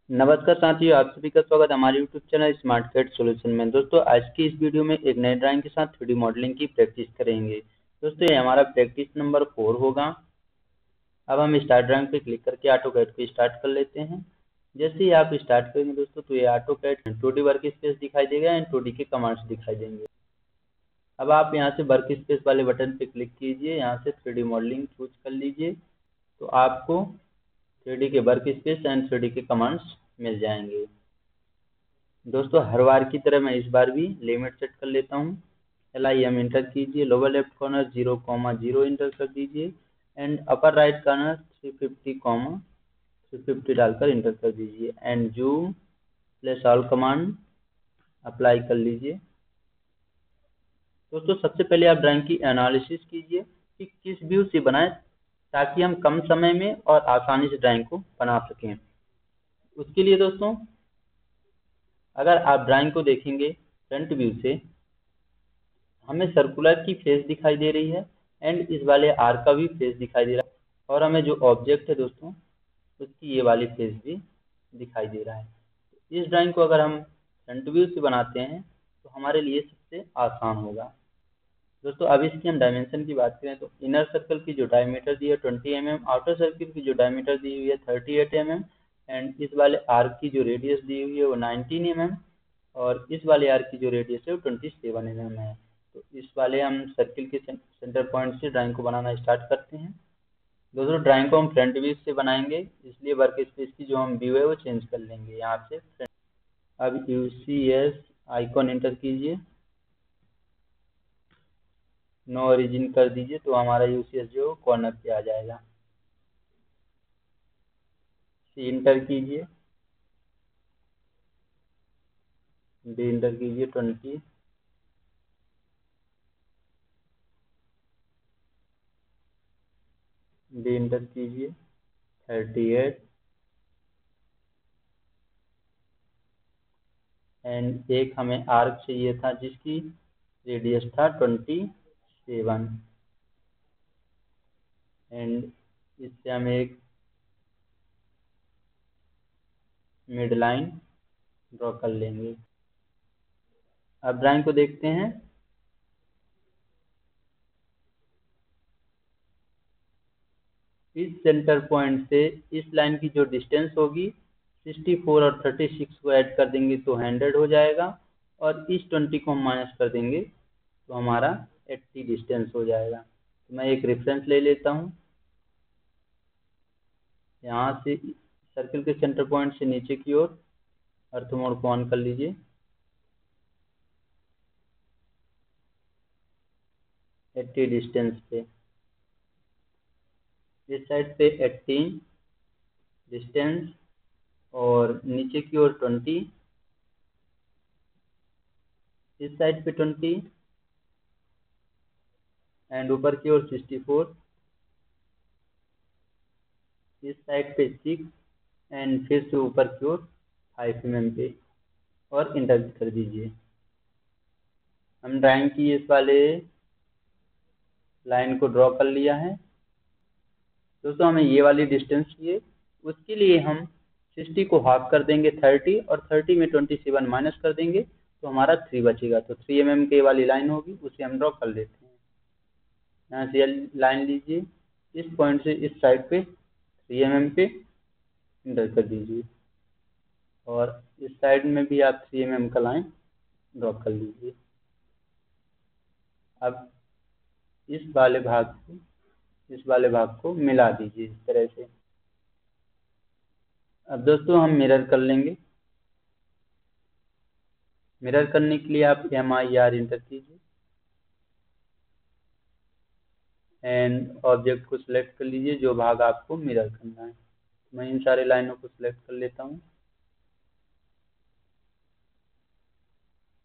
नमस्कार साथियों, आप सभी का स्वागत है हमारे YouTube channel smart CAD solution में। दोस्तों, आज की इस वीडियो में एक नए ड्राइंग के साथ 3D मॉडलिंग की प्रैक्टिस करेंगे। दोस्तों, ये हमारा प्रैक्टिस नंबर 4 होगा। अब हम स्टार्ट ड्राइंग पे क्लिक करके ऑटोकैड को स्टार्ट कर लेते हैं। जैसे ही आप स्टार्ट करेंगे दोस्तों, तो ये ऑटोकैड 2D वर्क स्पेस दिखाई देगा एंड 2D के कमांड्स दिखाई देंगे। अब आप यहाँ से वर्क स्पेस वाले बटन पे क्लिक कीजिए, यहाँ से 3D मॉडलिंग चूज कर लीजिए, तो आपको 3D के वर्क स्पेस एंड 3D के कमांड्स मिल जाएंगे। दोस्तों, हर बार की तरह मैं इस बार भी लिमिट सेट कर लेता हूँ। LIM इंटर कीजिए, लोअर लेफ्ट कॉर्नर 0,0 इंटर कर दीजिए एंड अपर राइट कॉर्नर 350 डालकर इंटर कर दीजिए and zoom plus all command apply कर लीजिए। दोस्तों, सबसे पहले आप ड्राइंग की एनालिसिस कीजिए कि किस व्यू से बनाएं ताकि हम कम समय में और आसानी से ड्राइंग को बना सकें। उसके लिए दोस्तों, अगर आप ड्राइंग को देखेंगे फ्रंट व्यू से, हमें सर्कुलर की फेस दिखाई दे रही है एंड इस वाले आर्क का भी फेस दिखाई दे रहा है, और हमें जो ऑब्जेक्ट है दोस्तों, उसकी ये वाली फेस भी दिखाई दे रहा है। इस ड्राइंग को अगर हम फ्रंट व्यू से बनाते हैं तो हमारे लिए सबसे आसान होगा। दोस्तों, अब इसकी हम डायमेंशन की बात करें तो इनर सर्कल की जो डायमीटर दी है 20 mm, आउटर सर्कल की जो डायमीटर दी हुई है 38 mm एंड इस वाले आर्क की जो रेडियस दी हुई है वो 19 mm और इस वाले आर्क की जो रेडियस है वो 27 mm है। तो इस वाले हम सर्किल के सेंटर पॉइंट से ड्राइंग को बनाना स्टार्ट करते हैं। दोस्तों, ड्राइंग को हम फ्रंट व्यू से बनाएंगे, इसलिए वर्क स्पेस की जो हम व्यू है वो चेंज कर लेंगे यहाँ से फ्रंट। अब UCS आइकॉन इंटर कीजिए, नो ओरिजिन कर दीजिए, तो हमारा UCS जो कॉर्नर पे आ जाएगा। C इंटर कीजिए, D इंटर कीजिए 20, D इंटर कीजिए 38 एंड एक हमें आर्क चाहिए था जिसकी रेडियस था 27 एंड इससे हम एक मिड लाइन ड्रॉ कर लेंगे। अब ड्राइंग को देखते हैं। इस सेंटर पॉइंट से इस लाइन की जो डिस्टेंस होगी 64 और 36 को ऐड कर देंगे तो 100 हो जाएगा, और इस 20 को हम माइनस कर देंगे तो हमारा 80 डिस्टेंस हो जाएगा। तो मैं एक रेफरेंस ले लेता हूँ। यहाँ से सर्किल के सेंटर पॉइंट से नीचे की ओर अर्थ मोड को ऑन कर लीजिए। 80 डिस्टेंस पे, इस साइड पे 18 डिस्टेंस और नीचे की ओर 20, इस साइड पे 20 एंड ऊपर की ओर 64, इस साइड पे 6 एंड फिर से ऊपर की ओर 5 mm पे, और इंटर कर दीजिए। हम ड्राइंग की इस वाले लाइन को ड्रॉ कर लिया है। दोस्तों, हमें ये वाली डिस्टेंस चाहिए, उसके लिए हम 60 को हाफ कर देंगे 30 और 30 में 27 माइनस कर देंगे तो हमारा 3 बचेगा, तो 3 mm की वाली लाइन होगी, उसे हम ड्रॉ कर लेते हैं। यहाँ से लाइन लीजिए, इस पॉइंट से इस साइड पे 3 mm पे इंटर कर दीजिए और इस साइड में भी आप 3 mm का लाइन ड्रॉ कर लीजिए। अब इस वाले भाग को मिला दीजिए इस तरह से। अब दोस्तों, हम मिरर कर लेंगे। मिरर करने के लिए आप MIR इंटर कीजिए एंड ऑब्जेक्ट को सिलेक्ट कर लीजिए जो भाग आपको मिरर करना है। मैं इन सारे लाइनों को सिलेक्ट कर लेता हूँ।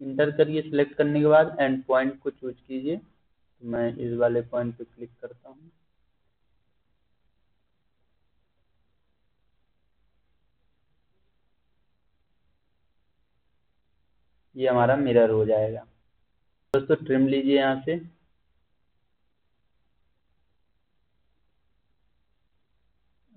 इंटर करिए सिलेक्ट करने के बाद एंड पॉइंट को चूज कीजिए, तो मैं इस वाले पॉइंट पे क्लिक करता हूँ। ये हमारा मिरर हो जाएगा। दोस्तों, ट्रिम लीजिए यहाँ से,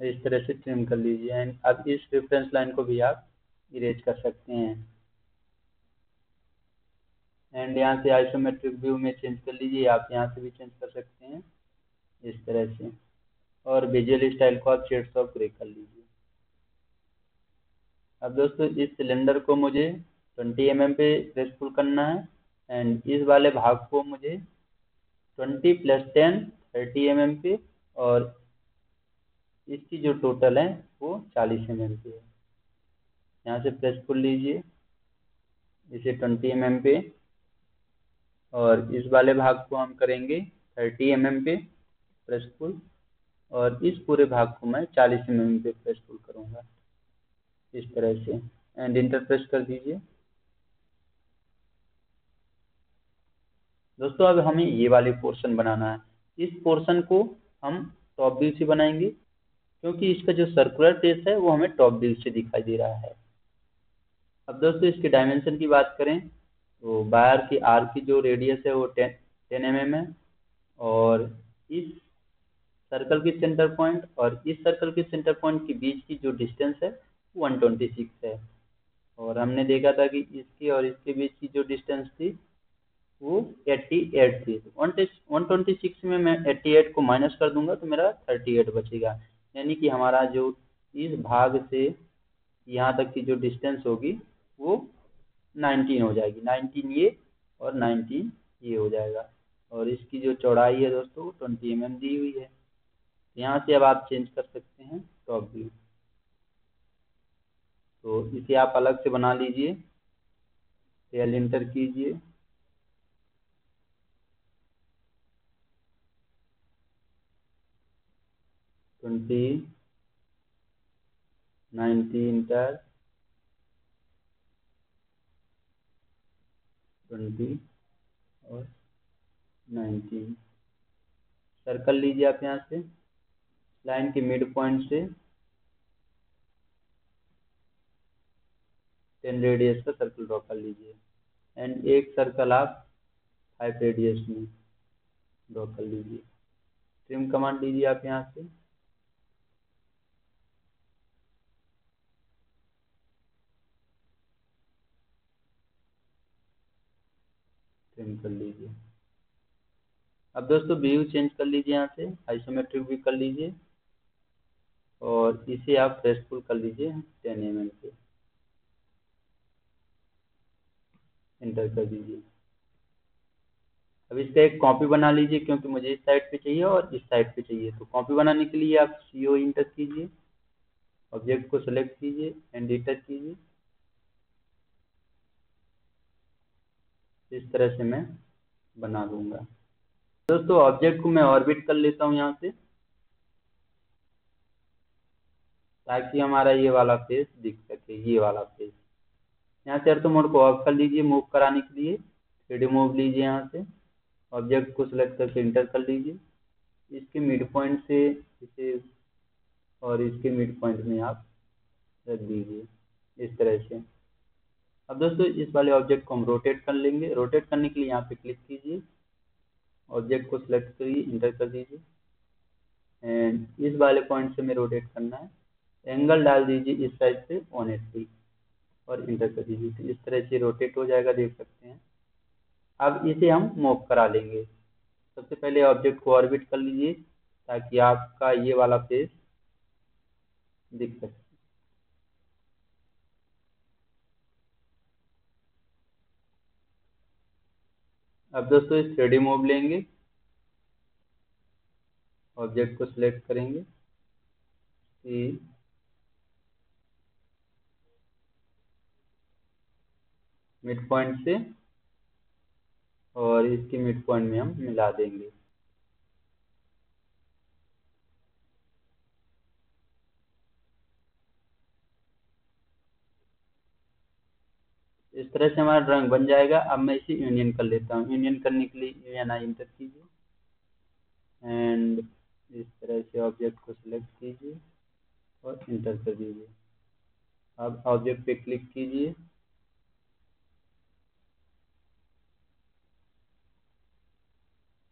इस तरह से ट्रिम कर लीजिए। एंड अब इस रेफरेंस लाइन को भी आप इरेज कर सकते हैं। एंड यहाँ से आइसोमेट्रिक व्यू में चेंज कर लीजिए, आप यहाँ से भी चेंज कर सकते हैं इस तरह से। और विजुअल स्टाइल को आप शेड्स ऑफ ग्रे कर लीजिए। अब दोस्तों इस सिलेंडर को मुझे 20 mm पे प्रेस पुल करना है। एंड इस वाले भाग को मुझे 20 + 10 30 mm पे, और इसकी जो टोटल है वो 40 mm पे है। यहाँ से प्रेस पुल लीजिए इसे 20 mm पे, और इस वाले भाग को हम करेंगे 30 mm पे प्रेस पुल, और इस पूरे भाग को मैं 40 mm पे प्रेस पुल करूँगा इस तरह से। एंड इंटर प्रेस कर दीजिए। दोस्तों अब हमें ये वाले पोर्शन बनाना है। इस पोर्शन को हम टॉप व्यू से बनाएंगे, क्योंकि इसका जो सर्कुलर फेस है वो हमें टॉप व्यू से दिखाई दे रहा है। अब दोस्तों इसके डायमेंशन की बात करें तो बाहर की आर्क की जो रेडियस है वो 10 mm है, और इस सर्कल की सेंटर पॉइंट और इस सर्कल के सेंटर पॉइंट के बीच की जो डिस्टेंस है वो 126 है। और हमने देखा था कि इसके और इसके बीच की जो डिस्टेंस थी वो 88 थी। 126 में मैं 88 को माइनस कर दूंगा तो मेरा 38 बचेगा। यानी कि हमारा जो इस भाग से यहाँ तक की जो डिस्टेंस होगी वो 19 हो जाएगी। 19 ये और 19 ये हो जाएगा। और इसकी जो चौड़ाई है दोस्तों वो 20 mm दी हुई है। यहाँ से अब आप चेंज कर सकते हैं टॉप व्यू। तो इसे आप अलग से बना लीजिए, एल इंटर कीजिए। ट्वेंटी 90 इंटर 20 और 19 सर्कल लीजिए आप यहाँ से लाइन के मिड पॉइंट से 10 रेडियस का सर्कल ड्रॉ कर लीजिए। एंड एक सर्कल आप 5 रेडियस में ड्रॉ कर लीजिए। ट्रिम कमांड लीजिए आप यहाँ से। ट्रिम कर लीजिए। अब दोस्तों व्यू चेंज कर लीजिए, यहाँ से आइसोमेट्रिक व्यू कर लीजिए, और इसे आप प्रेस पुल कर लीजिए 10 mm पे। एंटर कर दीजिए। अब इसका एक कॉपी बना लीजिए, क्योंकि मुझे इस साइड पे चाहिए और इस साइड पे चाहिए। तो कॉपी बनाने के लिए आप CO इंटर कीजिए, ऑब्जेक्ट को सेलेक्ट कीजिए, एडिटर कीजिए। इस तरह से मैं बना दूंगा। दोस्तों ऑब्जेक्ट को मैं ऑर्बिट कर लेता हूँ यहाँ से, ताकि हमारा ये वाला फेस दिख सके, ये वाला फेस। यहाँ से अर्थ मोड को ऑफ कर लीजिए मूव कराने के लिए। 3D मूव लीजिए, यहाँ से ऑब्जेक्ट को सिलेक्ट करके इंटर कर लीजिए। इसके मिड पॉइंट से इसे और इसके मिड पॉइंट में आप रख दीजिए इस तरह से। अब दोस्तों इस वाले ऑब्जेक्ट को हम रोटेट कर लेंगे। रोटेट करने के लिए यहाँ पे क्लिक कीजिए, ऑब्जेक्ट को सिलेक्ट करिए, इंटर कर दीजिए। एंड इस वाले पॉइंट से हमें रोटेट करना है। एंगल डाल दीजिए इस साइड से 180 और इंटर कर दीजिए। तो इस तरह से रोटेट हो जाएगा, देख सकते हैं। अब इसे हम मूव करा लेंगे। सबसे पहले ऑब्जेक्ट को ऑर्बिट कर लीजिए, ताकि आपका ये वाला फेस दिख सके। अब दोस्तों इस 3D मूव लेंगे, ऑब्जेक्ट को सिलेक्ट करेंगे कि मिड पॉइंट से और इसके मिड पॉइंट में हम मिला देंगे। इस तरह से हमारा ड्राइंग बन जाएगा। अब मैं इसे यूनियन कर लेता हूँ। यूनियन करने के लिए UNI इंटर कीजिए, एंड इस तरह से ऑब्जेक्ट को सिलेक्ट कीजिए और इंटर कर दीजिए। अब ऑब्जेक्ट पे क्लिक कीजिए,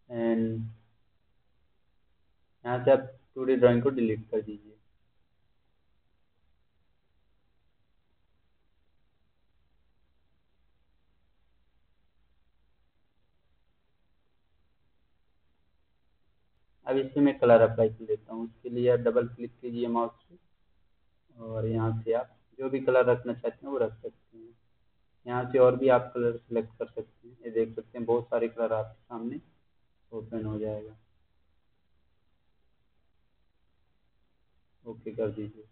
एंड यहाँ से आप 2D ड्राइंग को डिलीट कर दीजिए। अब इसी में कलर अप्लाई कर देता हूँ। उसके लिए आप डबल क्लिक कीजिए माउस से, और यहाँ से आप जो भी कलर रखना चाहते हैं वो रख सकते हैं। यहाँ से और भी आप कलर सेलेक्ट कर सकते हैं। ये देख सकते हैं बहुत सारे कलर आपके सामने ओपन हो जाएगा। ओके कर दीजिए।